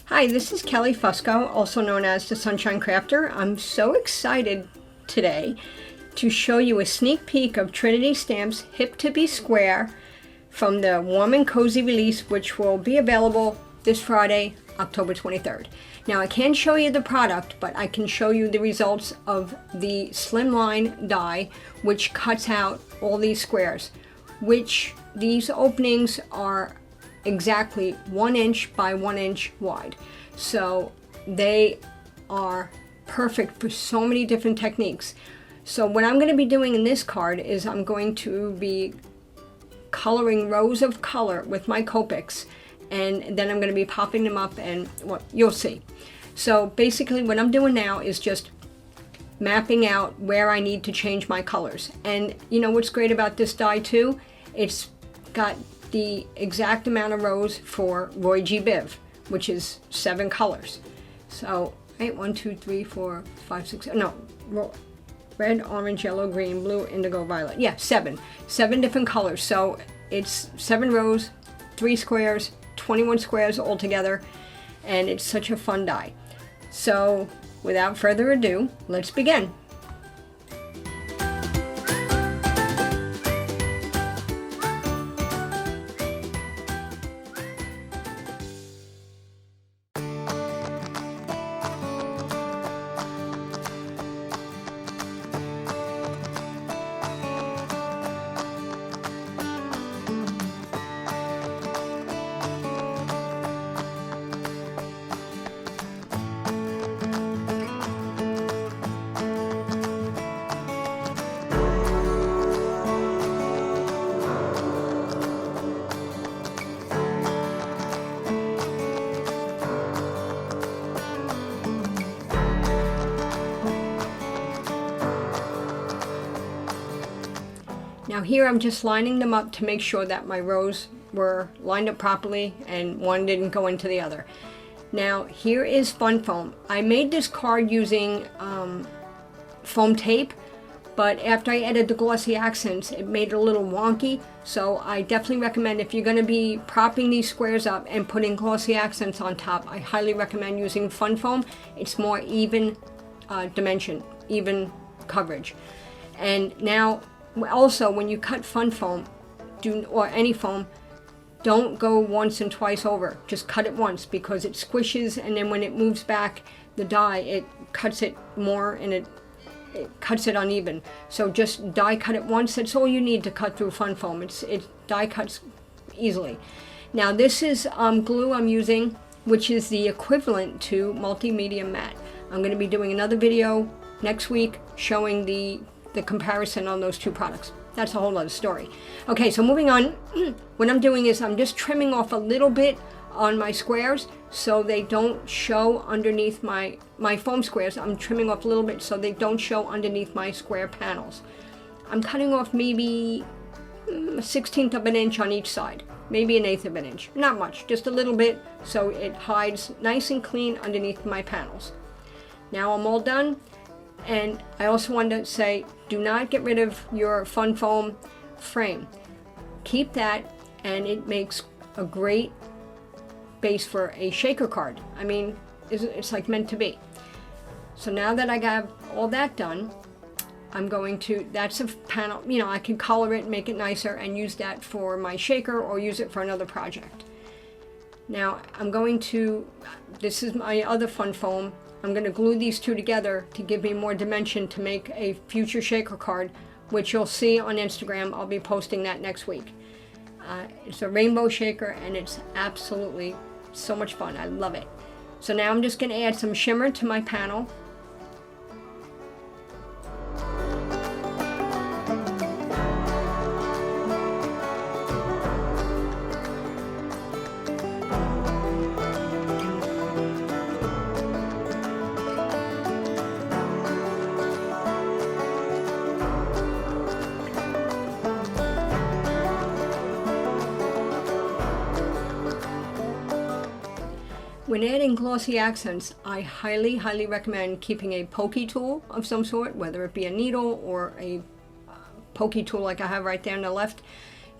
Hi, this is Kelly Fusco, also known as the Sunshine Crafter. I'm so excited today to show you a sneak peek of Trinity Stamps Hip to Be Square from the Warm and Cozy release, which will be available this Friday, October 23rd. Now I can't show you the product, but I can show you the results of the Slimline die, which cuts out all these squares, which these openings are exactly 1 inch by 1 inch wide. So they are perfect for so many different techniques. So what I'm going to be doing in this card is I'm going to be coloring rows of color with my Copics, and then I'm going to be popping them up, and well, you'll see. So basically what I'm doing now is just mapping out where I need to change my colors. And you know what's great about this die too? It's got the exact amount of rows for Roy G. Biv, which is 7 colors. So, right, 1, 2, 3, 4, 5, 6, no, red, orange, yellow, green, blue, indigo, violet. Yeah, 7 different colors. So it's 7 rows, 3 squares, 21 squares altogether, and it's such a fun die. So, without further ado, let's begin. Now here I'm just lining them up to make sure that my rows were lined up properly and one didn't go into the other. Now here is Fun Foam. I made this card using foam tape, but after I added the Glossy Accents it made it a little wonky, so I definitely recommend, if you're going to be propping these squares up and putting Glossy Accents on top, I highly recommend using Fun Foam. It's more even dimension, even coverage. And now also, when you cut Fun Foam, or any foam, don't go once and twice over. Just cut it once, because it squishes, and then when it moves back the die, it cuts it more, and it cuts it uneven. So just die cut it once. That's all you need to cut through Fun Foam. It die cuts easily. Now this is glue I'm using, which is the equivalent to Multimedia Matte. I'm going to be doing another video next week showing the comparison on those two products. That's a whole other story. Okay, so moving on, what I'm doing is I'm just trimming off a little bit on my squares so they don't show underneath my foam squares. I'm trimming off a little bit so they don't show underneath my square panels. I'm cutting off maybe a 1/16 of an inch on each side, maybe an 1/8 of an inch. Not much, just a little bit, so it hides nice and clean underneath my panels. Now I'm all done. And I also wanted to say, do not get rid of your Fun Foam frame. Keep that, and it makes a great base for a shaker card. I mean, it's like meant to be. So now that I got all that done, I'm going to, that's a panel, you know, I can color it, make it nicer, and use that for my shaker or use it for another project. Now I'm going to, this is my other Fun Foam. I'm going to glue these two together to give me more dimension to make a future shaker card, which you'll see on Instagram. I'll be posting that next week. It's a rainbow shaker, and it's absolutely so much fun. I love it. So now I'm just going to add some shimmer to my panel. When adding glossy accents, I highly recommend keeping a Pokey tool of some sort, whether it be a needle or a Pokey tool like I have right there on the left,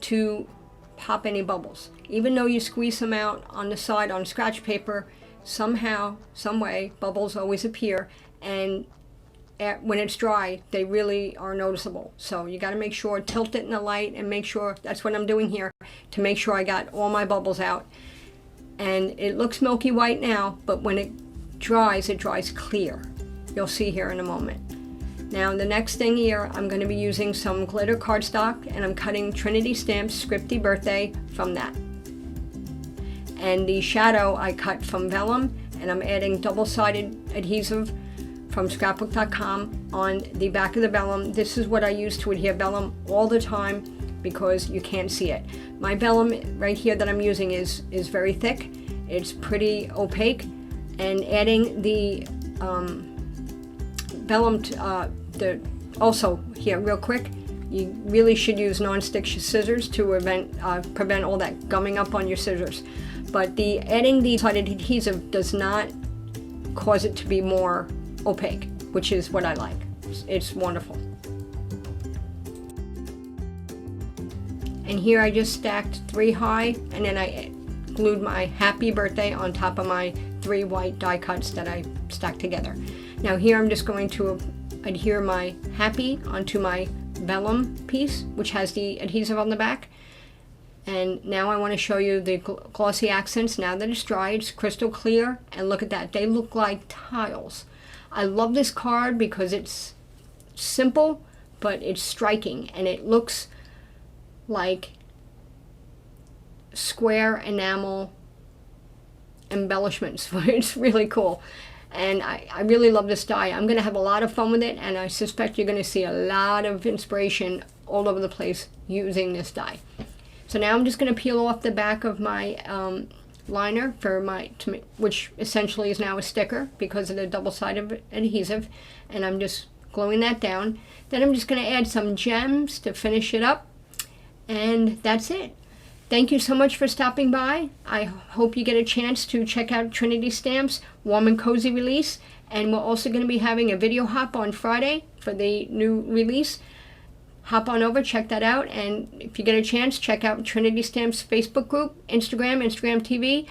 to pop any bubbles. Even though you squeeze them out on the side on scratch paper, somehow, some way, bubbles always appear, and when it's dry, they really are noticeable. So you got to make sure, tilt it in the light and make sure, that's what I'm doing here, to make sure I got all my bubbles out. And it looks milky white now, but when it dries clear. You'll see here in a moment. Now the next thing here, I'm going to be using some glitter cardstock, and I'm cutting Trinity Stamps Scripty Birthday from that. And the shadow I cut from Vellum, and I'm adding double-sided adhesive from scrapbook.com on the back of the vellum. This is what I use to adhere vellum all the time because you can't see it. My vellum right here that I'm using is very thick. It's pretty opaque, and adding the vellum also here real quick, you really should use non-stick scissors to prevent all that gumming up on your scissors. But adding the sided adhesive does not cause it to be more opaque, which is what I like. It's wonderful. And here I just stacked 3 high, and then I glued my happy birthday on top of my 3 white die cuts that I stacked together. Now here I'm just going to adhere my happy onto my vellum piece, which has the adhesive on the back. And now I want to show you the Glossy Accents. Now that it's dry, it's crystal clear, and look at that, they look like tiles. I love this card because it's simple, but it's striking, and it looks like square enamel embellishments. It's really cool, and I really love this die. I'm going to have a lot of fun with it, and I suspect you're going to see a lot of inspiration all over the place using this die. So now I'm just going to peel off the back of my liner for which essentially is now a sticker because of the double-sided adhesive, and I'm just gluing that down. Then I'm just going to add some gems to finish it up, and that's it. Thank you so much for stopping by. I hope you get a chance to check out Trinity Stamps Warm and Cozy release, and we're also going to be having a video hop on Friday for the new release. Hop on over, check that out, and if you get a chance, check out Trinity Stamps Facebook group, Instagram TV,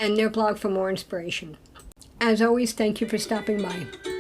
and their blog for more inspiration. As always, thank you for stopping by.